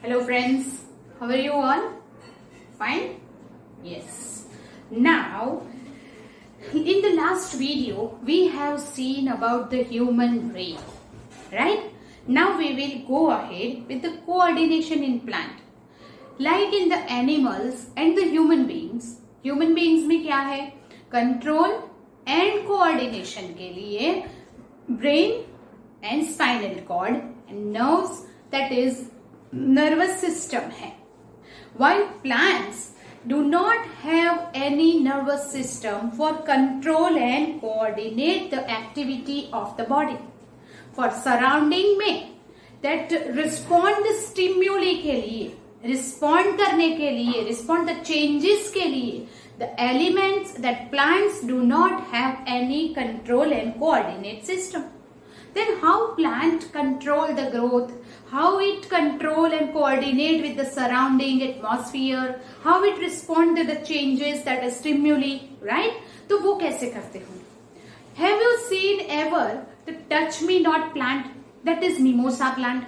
Hello friends, how are you all? Fine? Yes. Now, in the last video, we have seen about the human brain, right? Now we will go ahead with the coordination in plant. Like in the animals and the human beings में क्या है? Control and coordination के लिए brain and spinal cord and nerves, that is nervous system है. While plants do not have any nervous system for control and coordinate the activity of the body. For surrounding में that respond stimuli के लिए, respond करने के लिए, respond the changes के लिए, the elements that plants do not have any control and coordinate system. Then how plant control the growth, how it control and coordinate with the surrounding atmosphere, how it respond to the changes that are stimuli, right? तो वो कैसे करते हो? Have you seen ever the touch me not plant, that is mimosa plant?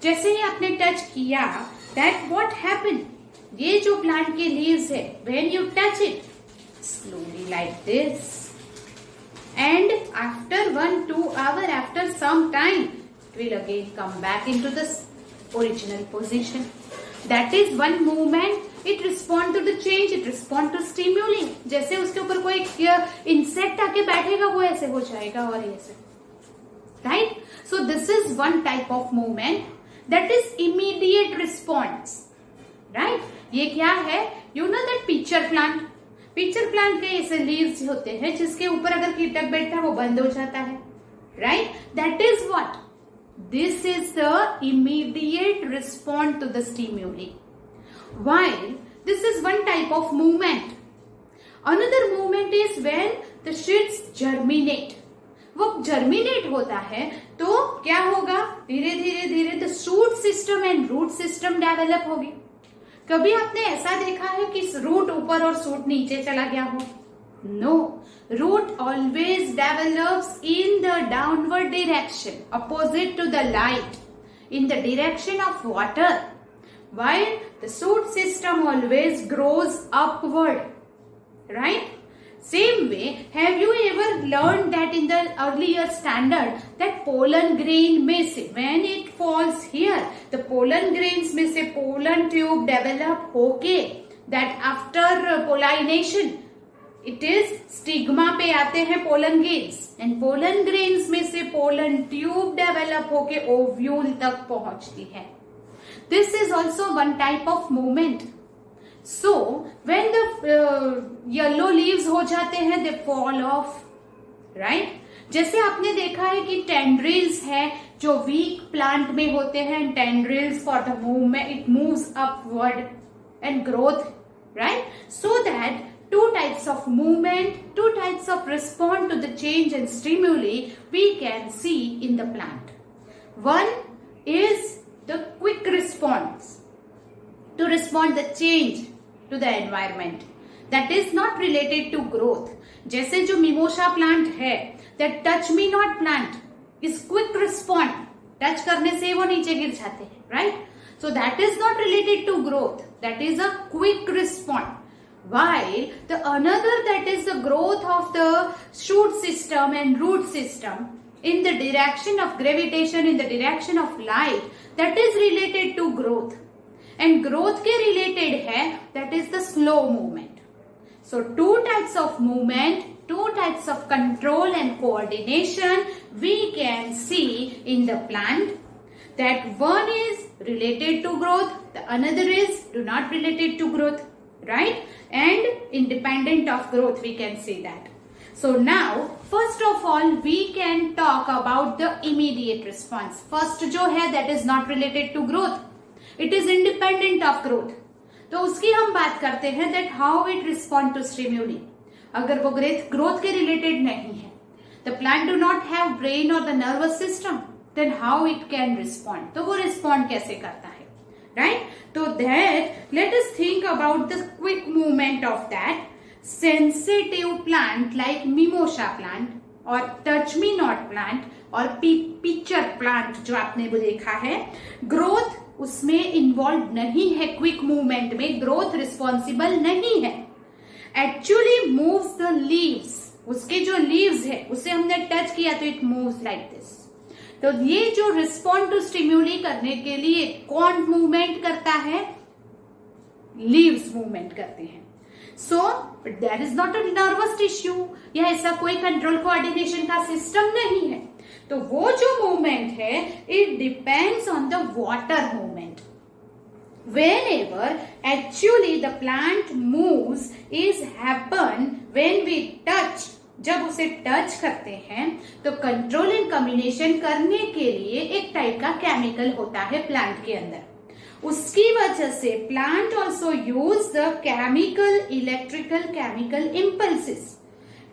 जैसे ही आपने touch किया, that what happened? ये जो plant के leaves है, when you touch it, slowly like this. And after 1-2 hours, after some time, it will again come back into the original position. That is one movement. It respond to the change. It respond to stimuli. जैसे उसके ऊपर कोई insect आके बैठेगा, वो ऐसे हो जाएगा और ऐसे. Right? So this is one type of movement. That is immediate response. Right? ये क्या है? You know that pitcher plant. Pitcher plant के ऐसे लीव्स होते हैं जिसके ऊपर अगर कीटक बैठता है वो बंद हो जाता है, right? That is what? This is the immediate response to the stimuli. While this is one type of movement. Another movement is when the seeds germinate. वो जर्मिनेट होता है तो क्या होगा? धीरे धीरे धीरे the shoot system and root system develop होगी. कभी आपने ऐसा देखा है कि रूट ऊपर और शूट नीचे चला गया हो? No, root always develops in the downward direction, opposite to the light, in the direction of water, while the shoot system always grows upward, right? Same way, have you ever learned that in the earlier standard that pollen grain में से when it falls here, the pollen grains में से pollen tube develop होके that after pollination it is stigma पे आते हैं pollen grains and pollen grains में से pollen tube develop होके ovule तक पहुंचती है. This is also one type of movement. So when the yellow leaves हो जाते हैं, they fall off, right? जैसे आपने देखा है कि tendrils है जो weak plant में होते हैं, tendrils for the movement, it moves upward and growth, right? So that two types of movement, two types of response to the change and stimuli we can see in the plant. One is the quick response to respond the change to the environment, that is not related to growth. जैसे जो mimosa plant है, that touch me not plant is quick response. Touch करने से वो नीचे गिर जाते हैं, right? So that is not related to growth. That is a quick response. While the another, that is the growth of the shoot system and root system in the direction of gravitation, in the direction of light, that is related to growth. And growth के related है, that is the slow movement. So two types of movement, two types of control and coordination we can see in the plant. That one is related to growth, the another is do not related to growth, right? And independent of growth we can see that. So now first of all we can talk about the immediate response. First जो है that is not related to growth. It is independent of growth. तो उसकी हम बात करते हैं that how it respond to stimuli. अगर वो growth के related नहीं है, the plant do not have brain or the nervous system, then how it can respond? तो वो respond कैसे करता है, right? तो that let us think about the quick movement of that sensitive plant like mimosa plant or touch me not plant और pitcher plant जो आपने वो देखा है, ग्रोथ उसमें इन्वॉल्व नहीं है, क्विक मूवमेंट में ग्रोथ रिस्पॉन्सिबल नहीं है, एक्चुअली मूव्स द लीव्स, उसके जो लीव्स है उसे हमने टच किया तो इट मूव्स लाइक दिस। तो ये जो रिस्पॉन्ड टू स्टिम्युली करने के लिए कौन मूवमेंट करता है, लीव्स मूवमेंट करते हैं। So that is not a nervous tissue, या ऐसा कोई कंट्रोल कोऑर्डिनेशन का सिस्टम नहीं है। तो वो जो मूवमेंट है it depends on the water movement. Whenever actually the plant moves is happen when we touch, जब उसे टच करते हैं तो कंट्रोल एंड कम्युनिकेशन करने के लिए एक टाइप का केमिकल होता है प्लांट के अंदर, उसकी वजह से plant also use the chemical electrical chemical impulses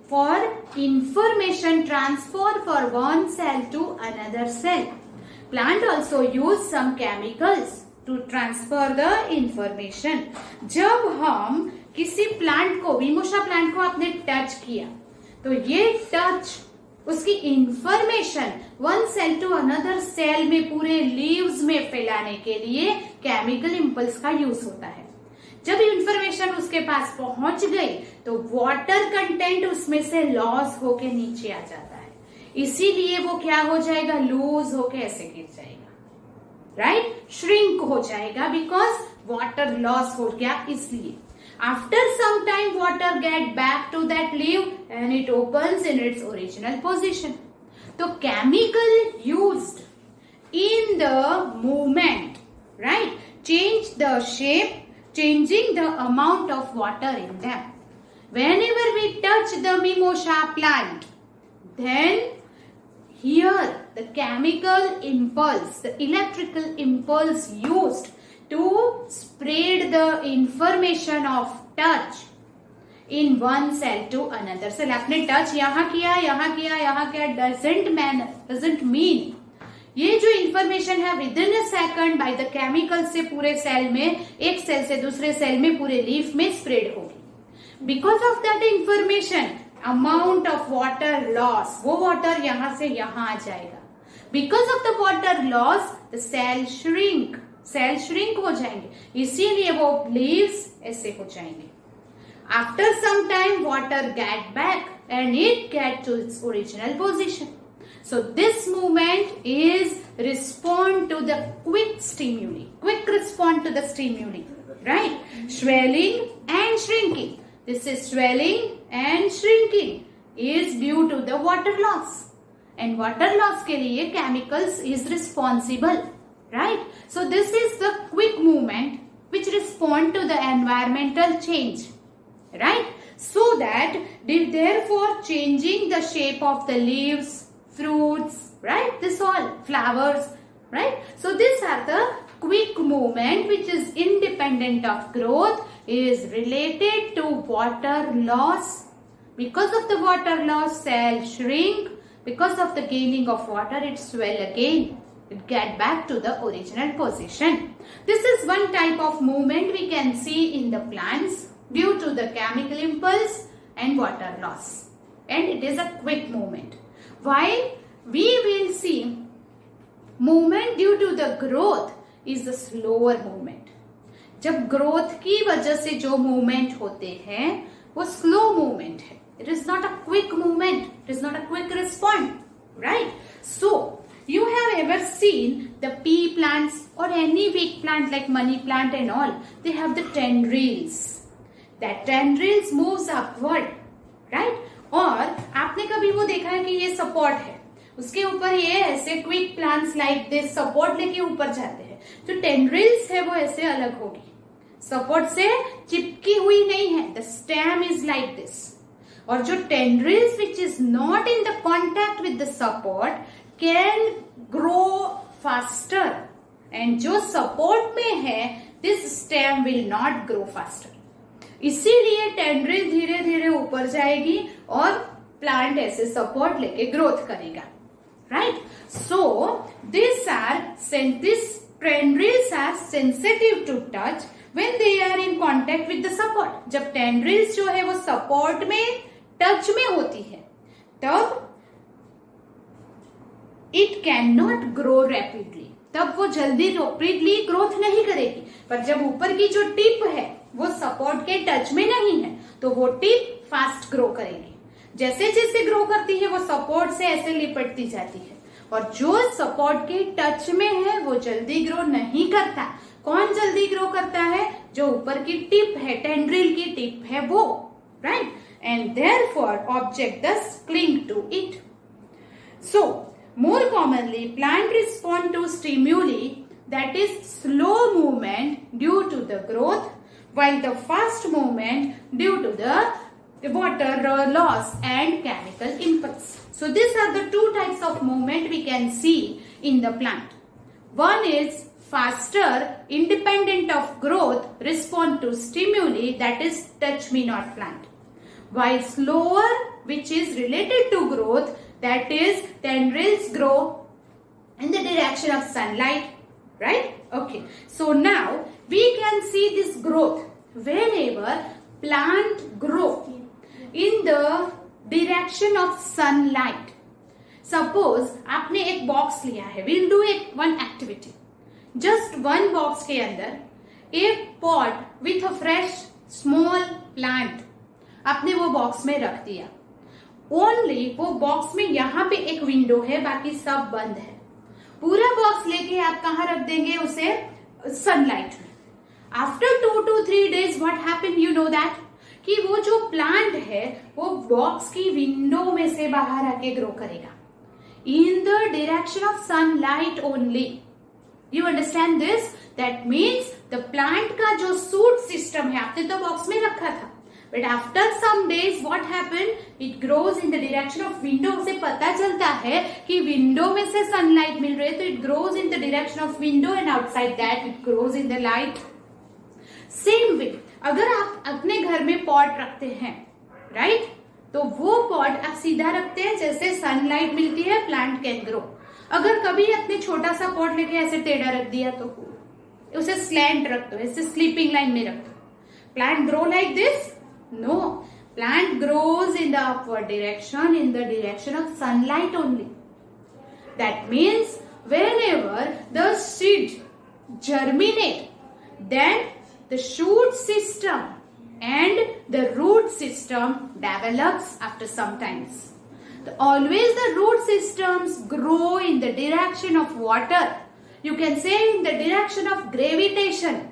for information transfer for one cell to another cell. Plant also use some chemicals to transfer the information. जब हम किसी प्लांट को, विमोशा प्लांट को आपने टच किया तो ये टच उसकी information one cell to another cell में पूरे लीव्स में फैलाने के लिए केमिकल इंपल्स का यूज होता है। जब इंफॉर्मेशन उसके पास पहुंच गई तो वाटर कंटेंट उसमें से लॉस होके नीचे आ जाता है, इसीलिए वो क्या हो जाएगा, लूज होके ऐसे गिर जाएगा, राइट, श्रिंक हो जाएगा, बिकॉज वाटर लॉस हो गया। इसलिए after some time water get back to that leaf and it opens in its original position. तो chemical used in the movement, right, change the shape, changing the amount of water in them. Whenever we touch the mimosa plant, then here the chemical impulse, the electrical impulse used to spread the information of touch in one cell to another cell. आपने touch यहाँ किया, यहाँ किया, यहाँ किया, doesn't mean ये जो information है with in a second by the chemical से पूरे सेल में, एक सेल से दूसरे सेल में, पूरे लीफ में स्प्रेड होगी। Because of that information amount of water loss, वो वाटर यहां से यहां आ जाएगा। Because of the water loss the cell shrink, cell shrink हो जाएंगे, इसीलिए वो लीव्स ऐसे हो जाएंगे। After some time water get back and it get to its original position. So this movement is respond to the quick stimuli, quick respond to the stimuli, right, swelling and shrinking. This is swelling and shrinking is due to the water loss, and water loss के लिए chemicals is responsible, right? So this is the quick movement which respond to the environmental change, right? So that therefore changing the shape of the leaves, fruits, right? This all flowers, right? So these are the quick movement which is independent of growth, is related to water loss. Because of the water loss, cell shrink. Because of the gaining of water, it swell again. It get back to the original position. This is one type of movement we can see in the plants due to the chemical impulse and water loss. And it is a quick movement. While we will see movement due to the growth is a slower movement. जब growth की वजह से जो movement होते हैं वो slow movement है. It is not a quick movement. It is not a quick response, right? So you have ever seen the pea plants or any big plant like money plant and all, they have the tendrils. That tendrils moves upward, right? और आपने कभी वो देखा है कि ये support है, उसके ऊपर ये ऐसे quick plants like this support लेके ऊपर जाते हैं, जो टेंड्रिल्स है वो ऐसे अलग होगी, सपोर्ट से चिपकी हुई नहीं है, the stem is like this. और जो tendrils which is not in the contact with the support can grow faster, and जो सपोर्ट में है this stem will not grow faster. इसीलिए टेंड्रिल धीरे धीरे ऊपर जाएगी और प्लांट ऐसे सपोर्ट लेके ग्रोथ करेगा, right? So this tendrils are sensitive to touch when they are in contact with the support. जब टेंड्रिल्स जो है वो सपोर्ट में टच में होती है तब it can not grow rapidly, तब वो जल्दी रैपिडली ग्रोथ नहीं करेगी। पर जब ऊपर की जो टिप है वो सपोर्ट के टच में नहीं है तो वो टिप फास्ट ग्रो करेगी। जैसे जैसे ग्रो करती है वो सपोर्ट से ऐसे लिपटती जाती है, और जो सपोर्ट के टच में है वो जल्दी ग्रो नहीं करता। कौन जल्दी ग्रो करता है? जो ऊपर की टिप है, टेंड्रिल की टिप है वो, right? And therefore object thus cling to it. So more commonly plant respond to stimuli that is slow movement due to the growth, while the fast movement due to the water loss and chemical impulse. So these are the two types of movement we can see in the plant. One is faster, independent of growth, respond to stimuli that is touch me not plant, while slower, which is related to growth, that is tendrils grow in the direction of sunlight, right? Okay, so now we can see this growth whenever plant grow in the direction of sunlight. Suppose आपने एक box लिया है, we'll do one activity. Just one box के अंदर एक pot with a fresh small plant आपने वो box में रख दिया। ओनली वो बॉक्स में यहाँ पे एक विंडो है, बाकी सब बंद है। पूरा बॉक्स लेके आप कहाँ रख देंगे उसे? सनलाइट में। After 2 to 3 days what happen, you know that, कि वो जो प्लांट है वो बॉक्स की विंडो में से बाहर आके ग्रो करेगा इन the direction of sunlight only. You understand this? That means the plant का जो सूट सिस्टम है आपने तो बॉक्स में रखा था, but after some days what happen, it grows in the direction of window. उसे पता चलता है कि विंडो में से सनलाइट मिल रही है, तो it grows in the direction of window and outside that it grows in the light. Same way अगर आप अपने घर में पॉट रखते हैं, राइट, तो वो पॉट आप सीधा रखते हैं, जैसे सनलाइट मिलती है प्लांट कैन ग्रो। अगर कभी अपने छोटा सा पॉट लेके ऐसे टेढ़ा रख दिया तो उसे स्लैंट रख दो, ऐसे स्लीपिंग लाइन में रख दो, plant grow like this? No, plant grows in the upward direction, in the direction of sunlight only. That means whenever the seed germinate, then the shoot system and the root system develops after some times. Always the root systems grow in the direction of water. You can say in the direction of gravitation.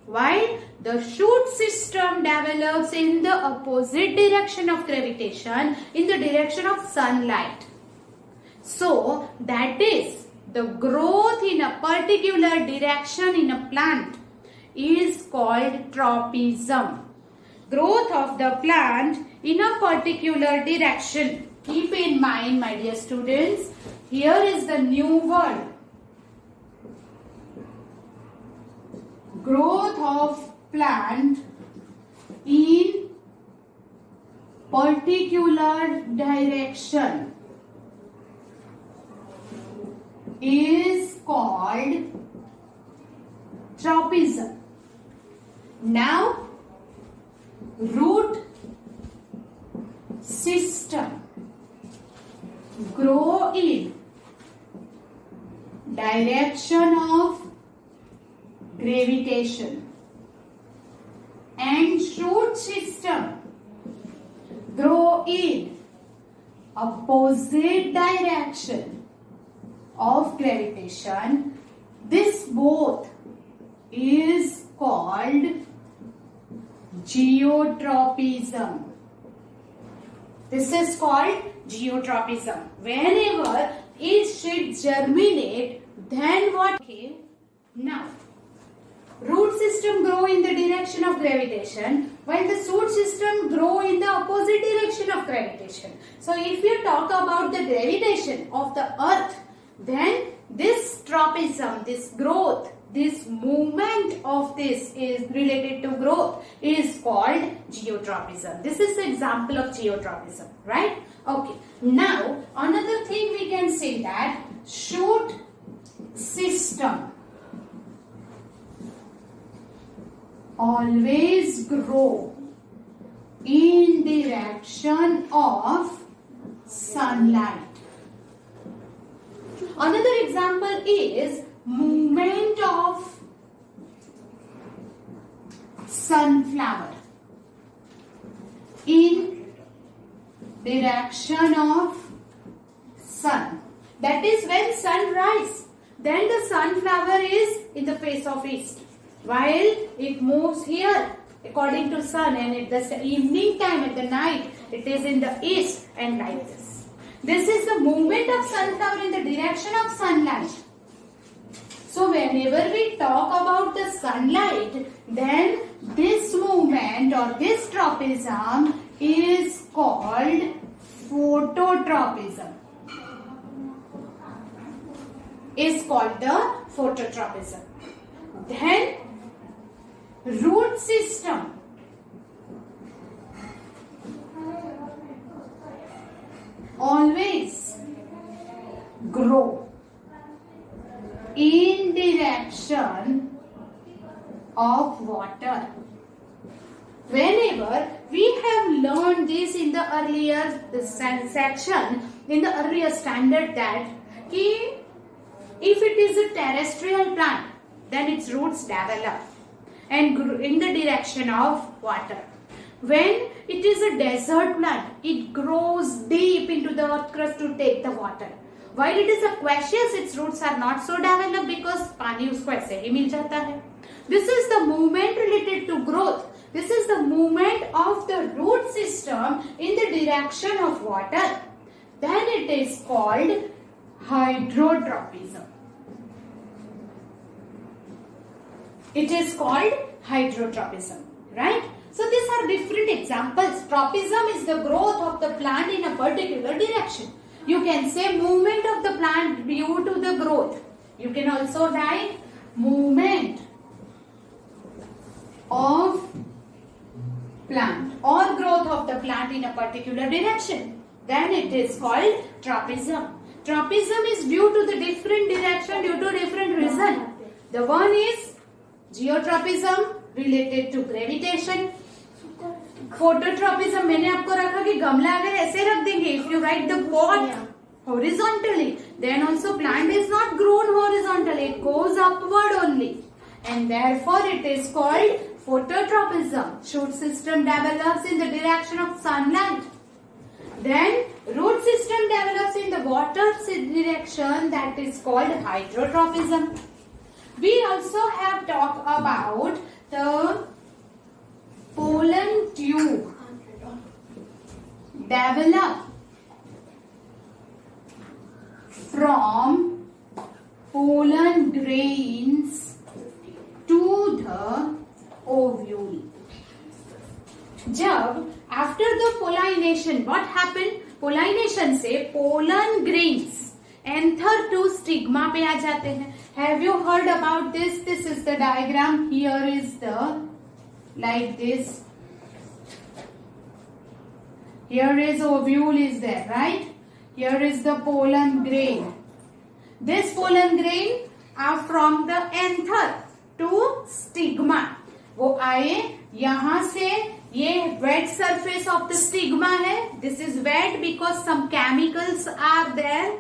While the shoot system develops in the opposite direction of gravitation, in the direction of sunlight. So that is the growth in a particular direction in a plant is called tropism. Growth of the plant in a particular direction. Keep in mind, my dear students, here is the new word. Growth of plant in particular direction is called tropism. Now, root system grow in direction of gravitation and shoot system grow in opposite direction of gravitation. This both is called geotropism. This is called geotropism. Whenever it should germinate, then what? Okay. Now, root system grow in the direction of gravitation, while the shoot system grow in the opposite direction of gravitation. So if you talk about the gravitation of the earth, then this tropism, this growth, this movement of this is related to growth is called geotropism. This is the example of geotropism, right? Okay. Now, another thing we can say that shoot system always grow in direction of sunlight. Another example is movement of sunflower in direction of sun. That is when sun rises. Then the sunflower is in the face of east, while it moves here according to sun, and at the evening time, at the night, it is in the east and like this. This is the movement of sunflower in the direction of sunlight. So whenever we talk about the sunlight, then this movement or this tropism is called phototropism. Is called the phototropism. Then root system. Always grow in direction of water. Whenever we have learned this in the earlier section, in the earlier standard, that if it is a terrestrial plant, then its roots develop and grow in the direction of water. When it is a desert plant, it grows deep into the earth crust to take the water. While it is aquaceous, its roots are not so developed because पानी उसको ऐसे ही मिल जाता है. This is the movement related to growth. This is the movement of the root system in the direction of water. Then it is called hydrotropism. It is called hydrotropism, right? So these are different examples. Tropism is the growth of the plant in a particular direction. You can say movement of the plant due to the growth. You can also write movement of plant or growth of the plant in a particular direction. Then it is called tropism. Tropism is due to the different direction due to different reason. The one is geotropism related to gravitation. Phototropism मैंने आपको रखा कि गमला अगर ऐसे रख देंगे, if you write the pot horizontally, then also plant is not grown horizontally, it goes upward only, and therefore it is called phototropism. Shoot system develops in the direction of sunlight. Then root system develops in the water direction, that is called hydrotropism. We also have talked about the pollen tube develop from pollen grains to the ovule. जब after the pollination, what happened? Pollination से pollen grains anther to stigma पे आ जाते हैं. Have you heard about this? This is the diagram. Here is the like this. Here is ovule is there, right? Here is the pollen grain. This pollen grain are from the anther to stigma. वो आए यहाँ से, ये wet surface of the stigma है. This is wet because some chemicals are there.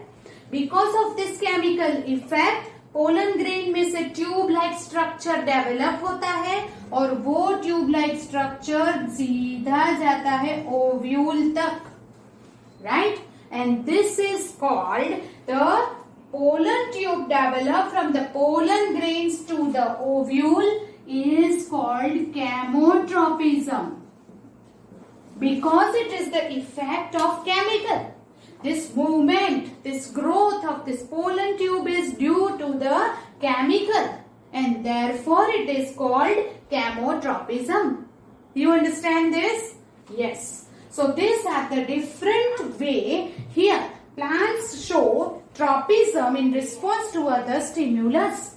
Because of this chemical effect, pollen grain में से tube like structure develop होता है और वो ट्यूब लाइक स्ट्रक्चर सीधा जाता है ओव्यूल तक, right? And this is called the pollen tube develop from the pollen grains to the ovule is called chemotropism because it is the effect of chemical. This movement, this growth of this pollen tube is due to the chemical and therefore it is called chemotropism. You understand this? Yes. So these are the different way. Here plants show tropism in response to other stimulus.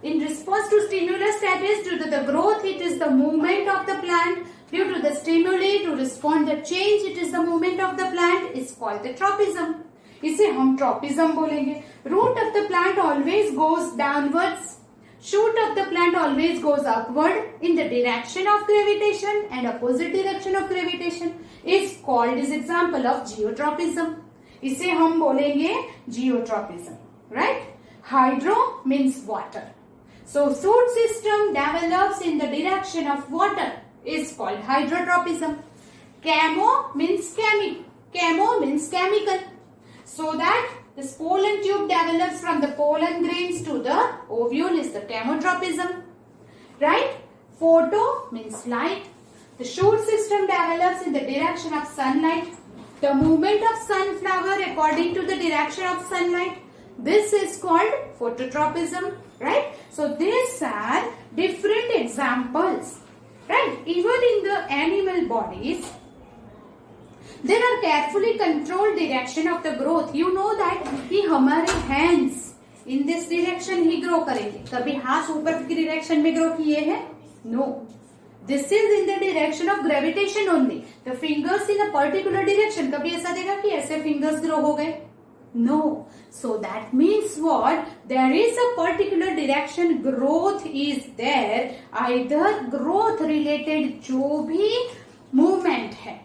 In response to stimulus, that is due to the growth, it is the movement of the plant. Due to the stimuli to respond the change, it is the movement of the plant, is called the tropism. इसे हम tropism बोलेंगे. Root of the plant always goes downwards. Shoot of the plant always goes upward in the direction of gravitation and opposite direction of gravitation is called as example of geotropism. इसे हम बोलेंगे geotropism. right? Hydro means water. So food system develops in the direction of water is called hydrotropism. Camo means chemical. So that this pollen tube develops from the pollen grains to the ovule is the chemotropism, right? Photo means light. The shoot system develops in the direction of sunlight. The movement of sunflower according to the direction of sunlight. This is called phototropism, right? So these are different examples, right? Even in the animal bodies, there are carefully controlled direction of the growth. You know that कि हमारे hands in this direction he grow करेंगे. कभी हाथ ऊपर की direction में grow किए हैं? No. This is in the direction of gravitation only. The fingers in a particular direction. कभी ऐसा देखा कि ऐसे fingers grow हो गए? No. So that means what? There is a particular direction growth is there. Either growth related जो भी movement है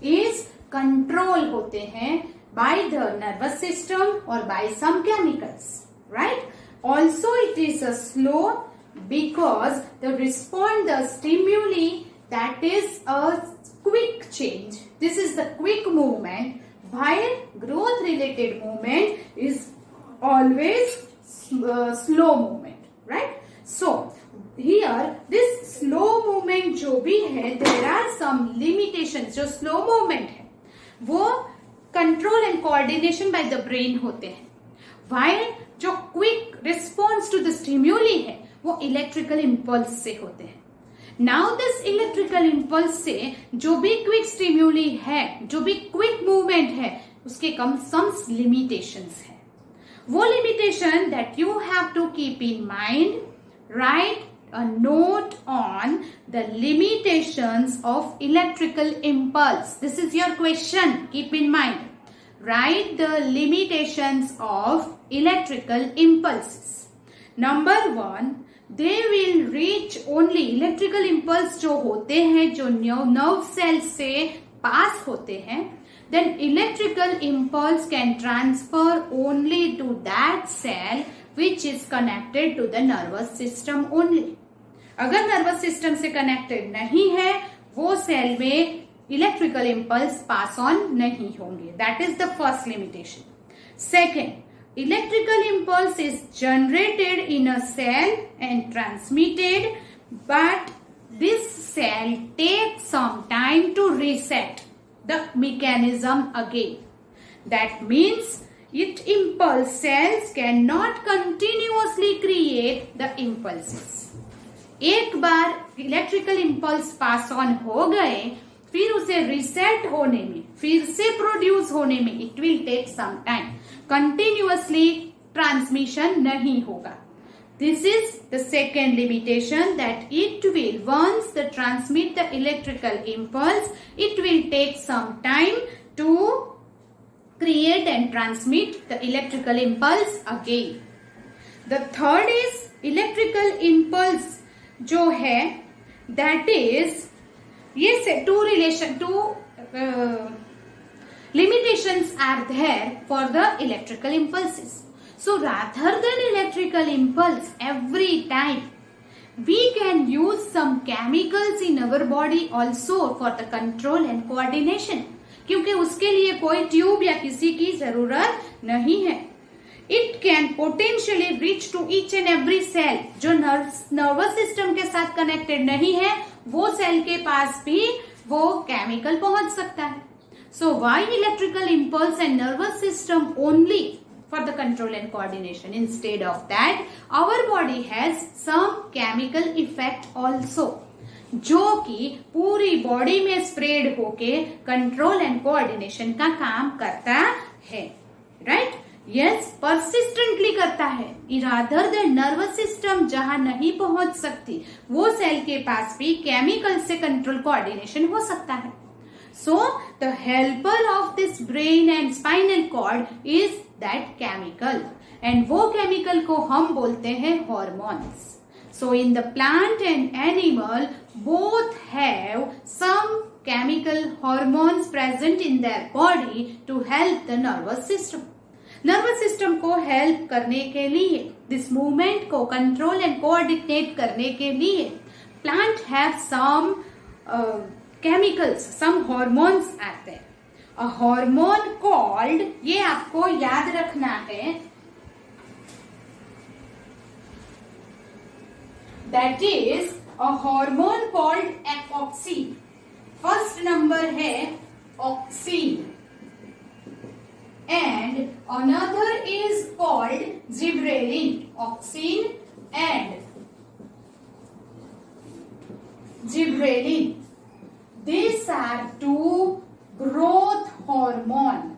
is control होते हैं by the nervous system or by some chemicals, right? Also it is a slow because the stimuli, that is a quick change. This is the quick movement, while growth related movement is always slow movement, right? So here this slow movement जो भी है, there are some limitations. जो slow movement है वो control and coordination by the brain होते हैं, while जो quick response to the stimuli है वो इलेक्ट्रिकल इम्पल्स से होते हैं. नाउ दिस इलेक्ट्रिकल इम्पल्स से जो भी क्विक स्टिम्युली है, जो भी क्विक मूवमेंट है, उसके कम सम लिमिटेशंस है. वो limitation that you have to keep in mind. Write a note on the limitations of electrical impulse. This is your question. Keep in mind. Write the limitations of electrical impulses. Number 1, they will reach only electrical impulse जो होते हैं, जो nerve cells से pass होते हैं, then electrical impulse can transfer only to that cell which is connected to the nervous system only. अगर nervous system से connected नहीं है, वो cell में electrical impulse pass on नहीं होंगे. That is the first limitation. Second, electrical impulse is generated in a cell and transmitted, but this cell takes some time to reset the mechanism again. That means impulse cells cannot continuously create the impulses. एक बार electrical impulse pass on हो गए, फिर उसे reset होने में, फिर से produce होने में it will take some time. Continuously transmission नहीं होगा. This is the second limitation, that it will once the transmit the electrical impulse, it will take some time to create and transmit the electrical impulse again. The third is electrical impulse जो है, that is, yes, two limitations are there for the electrical impulses. So rather than electrical impulse every time, we can use some chemicals in our body also for the control and coordination. क्योंकि उसके लिए कोई tube या किसी की जरूरत नहीं है. It can potentially reach to each and every cell. जो नर्वस सिस्टम के साथ कनेक्टेड नहीं है, वो सेल के पास भी वो केमिकल पहुंच सकता है. So why electrical impulse and nervous system only for the control and coordination? Instead of that, our body has some chemical effect also, जो कि पूरी बॉडी में स्प्रेड होके कंट्रोल एंड कोऑर्डिनेशन का काम करता है. राइट? यस, परसिस्टेंटली करता है. रादर देन नर्वस सिस्टम जहां नहीं पहुंच सकती, वो सेल के पास भी केमिकल से कंट्रोल कोऑर्डिनेशन हो सकता है. So the helper of this brain and spinal cord is that chemical, and वो केमिकल को हम बोलते हैं hormones. So in the plant and animal, both have some chemical hormones present in their body to help the nervous system. Nervous system को help करने के लिए, this movement को कंट्रोल एंड कोऑर्डिनेट करने के लिए plant have some chemicals, some hormones आते हैं. अ हार्मोन कॉल्ड, ये आपको याद रखना है, that is a hormone called epoxin. First number है auxin and another is called gibberellin. Auxin and gibberellin. These are two growth hormone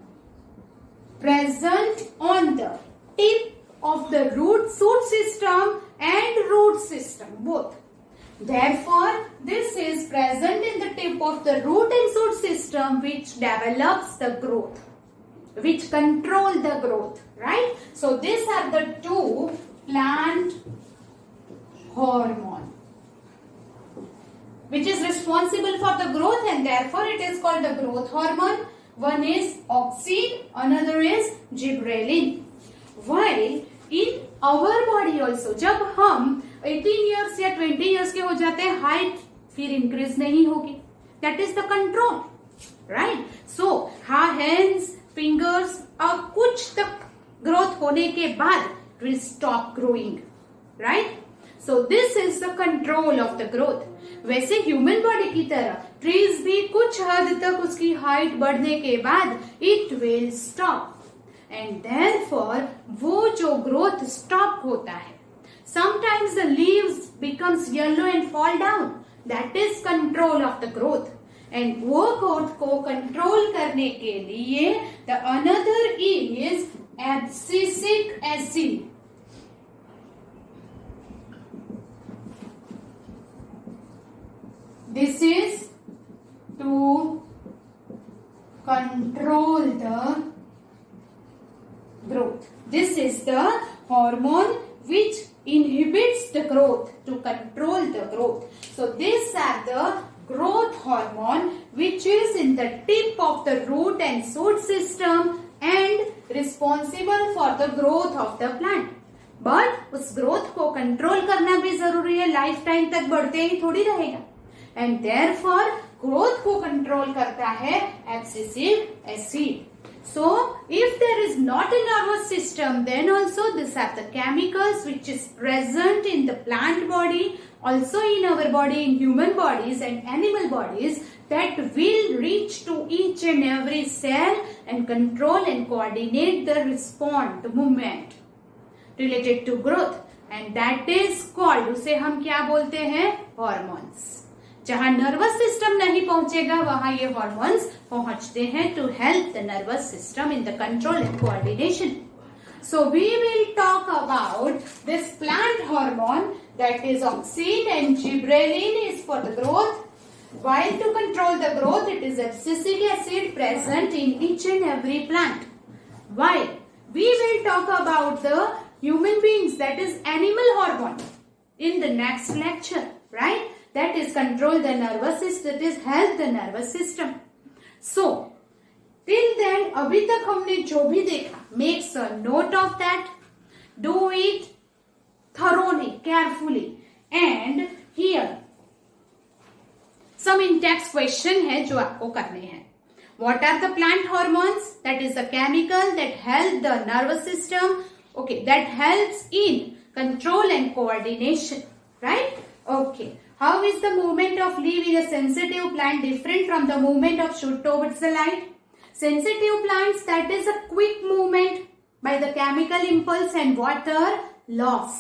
present on the tip of the shoot system and root system both. Therefore, this is present in the tip of the root and shoot system, which develops the growth, which control the growth, right? So these are the two plant hormone which is responsible for the growth, and therefore it is called the growth hormone. One is auxin, another is gibberellin. While in our body also, जब हम 18 years या 20 years के हो जाते हैं, height फिर increase नहीं होगी. That is the control, right? So hands, fingers, अब कुछ तक ग्रोथ होने के बाद it will stop growing, right? So this is the control of the growth. वैसे ह्यूमन बॉडी की तरह ट्रीज भी कुछ हद तक उसकी हाइट बढ़ने के बाद it will stop, and therefore वो जो ग्रोथ स्टॉप होता है, sometimes the leaves becomes yellow and fall down. That is control of the growth. And वो ग्रोथ को कंट्रोल करने के लिए the another is abscisic acid. This is to control the growth. This is the hormone which inhibits the growth, to control the growth. So these are the growth hormone which is in the tip of the root and shoot system and responsible for the growth of the plant. But उस growth को control करना भी जरूरी है, life time तक बढ़ते ही थोड़ी रहेगा. And therefore growth को control करता है abscisic acid. So if there is not a nervous system, then also these are the chemicals which is present in the plant body, also in our body, in human bodies and animal bodies, that will reach to each and every cell and control and coordinate the response, the movement related to growth, and that is called, उसे हम क्या बोलते हैं, hormones. जहां nervous system नहीं पहुंचेगा वहां ये हॉर्मोन्स पहुंचते हैं to help the nervous system in the control and coordination. So we will talk about this plant hormone, that is auxin, and gibberellin is for the growth. While to control the growth, it is abscisic acid present in each and every plant. While we will talk about the human beings, that is animal hormone, in the next lecture, right? That is control the nervous system, that is help the nervous system. So till then, अभी तक हमने जो भी देखा, makes a note of that, do it thoroughly, carefully, and here some in-text question है जो आपको करने हैं. What are the plant hormones? That is the chemical that help the nervous system, okay, that helps in control and coordination, right? Okay. How is the movement of leaf in a sensitive plant different from the movement of shoot towards the light? Sensitive plants, that is a quick movement by the chemical impulse and water loss.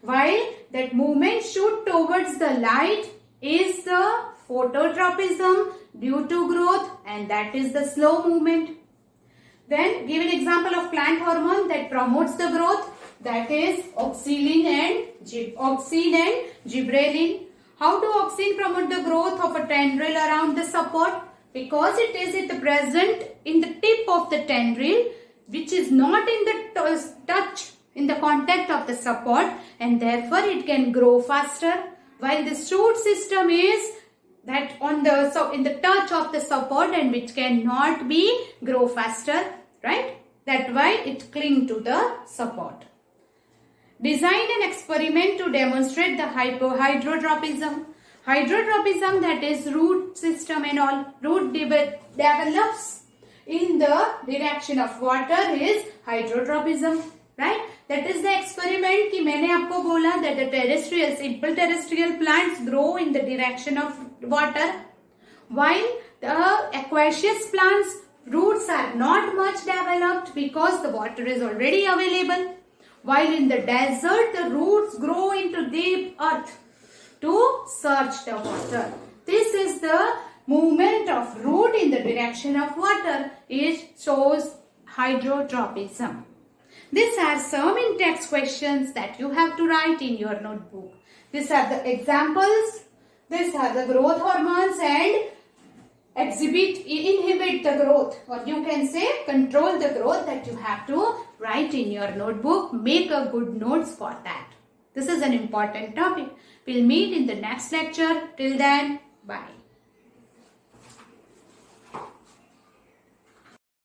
While that movement shoot towards the light is the phototropism due to growth, and that is the slow movement. Then give an example of plant hormone that promotes the growth, that is auxin and gibberellin. How do auxin promote the growth of a tendril around the support? Because it is present in the tip of the tendril, which is not in the touch, in the contact of the support, and therefore it can grow faster. While the shoot system is that in the touch of the support and which cannot be grow faster, right? That why it cling to the support. Design an experiment to demonstrate the hydrotropism. Hydrotropism, that is root system and all. Root develops in the direction of water is hydrotropism. Right? That is the experiment कि मैंने आपको बोला that the terrestrial, simple terrestrial plants grow in the direction of water, while the aquatic plants roots are not much developed because the water is already available. While in the desert, the roots grow into deep earth to search the water. This is the movement of root in the direction of water. It shows hydrotropism. These are some in-text questions that you have to write in your notebook. These are the examples. These are the growth hormones and inhibit the growth, or you can say control the growth, that you have to write in your notebook. Make a good notes for that. This is an important topic. We'll meet in the next lecture. Till then, bye.